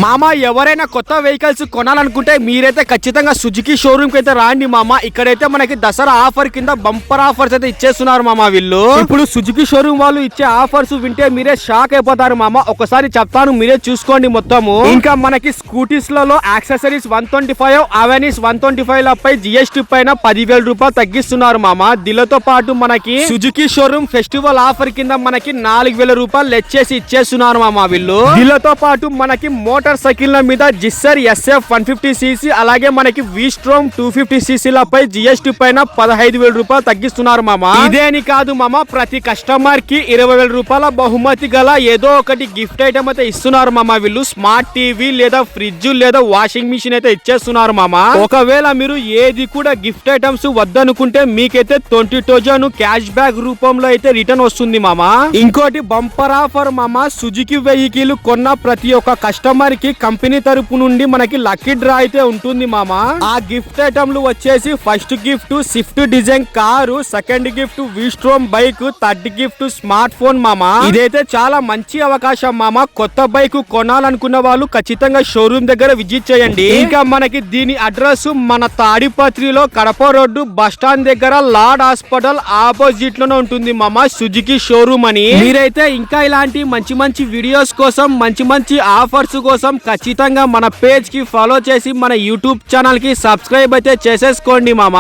మామ ఎవరైనా కొత్త వెహికల్స్ కొనాలనుకుంటే మీరైతే ఖచ్చితంగా సుజుకి షోరూమ్ కి అయితే రాండి మామ. ఇక్కడైతే మనకి దసరా ఆఫర్ కింద బంపర్ ఆఫర్స్ అయితే ఇచ్చేస్తున్నారు మామ వీళ్ళు. ఇప్పుడు సుజుకి షోరూమ్ వాళ్ళు ఇచ్చే ఆఫర్స్ వింటే మీరే షాక్ అయిపోతారు మామ. ఒకసారి చెప్తాను, మీరే చూసుకోండి మొత్తము. ఇంకా మనకి స్కూటీస్ లలో యాక్సెసరీస్ 125, అవెనిస్ 125 లపై జిఎస్టీ పైన 10,000 రూపాయలు తగ్గిస్తున్నారు మామ. దీనితో పాటు మనకి సుజుకి షోరూమ్ ఫెస్టివల్ ఆఫర్ కింద మనకి 4,000 రూపాయలు లెస్ చేసి ఇచ్చేస్తున్నారు మామ వీళ్ళు. దీనితో పాటు మనకి మోటార్ సైకిల్ మీద జిస్సర్ SF 150cc అలాగే మనకి వీస్ట్రోమ్ 250cc లపై జిఎస్టీ పైన 15,000 రూపాయలు తగ్గిస్తున్నారు మామ. ఇదేని కాదు మామ, ప్రతి కస్టమర్ కి 20,000 రూపాయల బహుమతి గల ఏదో ఒకటి గిఫ్ట్ ఐటమ్ అయితే ఇస్తున్నారు మామ వీళ్ళు. స్మార్ట్ టీవీ లేదా ఫ్రిడ్జ్ లేదా వాషింగ్ మిషన్ అయితే ఇచ్చేస్తున్నారు మామ. ఒకవేళ మీరు ఏది కూడా గిఫ్ట్ ఐటమ్స్ వద్దనుకుంటే మీకైతే 20,000 క్యాష్ బ్యాక్ రూపంలో అయితే రిటర్న్ వస్తుంది మామ. ఇంకోటి బంపర్ ఆఫర్ మామ, సుజుకి వెహికల్ కొన్న ప్రతి ఒక్క కస్టమర్ కి కంపెనీ తరపు నుండి మనకి లక్కీ డ్రా అయితే ఉంటుంది మామ. ఆ గిఫ్ట్ ఐటమ్లు వచ్చేసి first gift Swift design car, second gift V Strom bike, third gift smart phone మామ. ఇదైతే చాలా మంచి అవకాశం మామ. కొత్త బైక్ కొనాలనుకున్న వాళ్ళు ఖచ్చితంగా షోరూమ్ దగ్గర విజిట్ చేయండి. ఇంకా మనకి దీని అడ్రస్ మన తాడిపత్రిలో కడప రోడ్డు బస్ స్టాండ్ దగ్గర లార్డ్ హాస్పిటల్ ఆపోజిట్ లోనే ఉంటుంది మామ, సుజుకి షోరూమ్ అని. మీరైతే ఇంకా ఇలాంటి మంచి మంచి వీడియోస్ కోసం, మంచి మంచి ఆఫర్స్ కోసం ఖచ్చితంగా మన పేజ్ కి ఫాలో చేసి మన యూట్యూబ్ ఛానల్ కి సబ్స్క్రైబ్ అయితే చేసేసుకోండి మామ.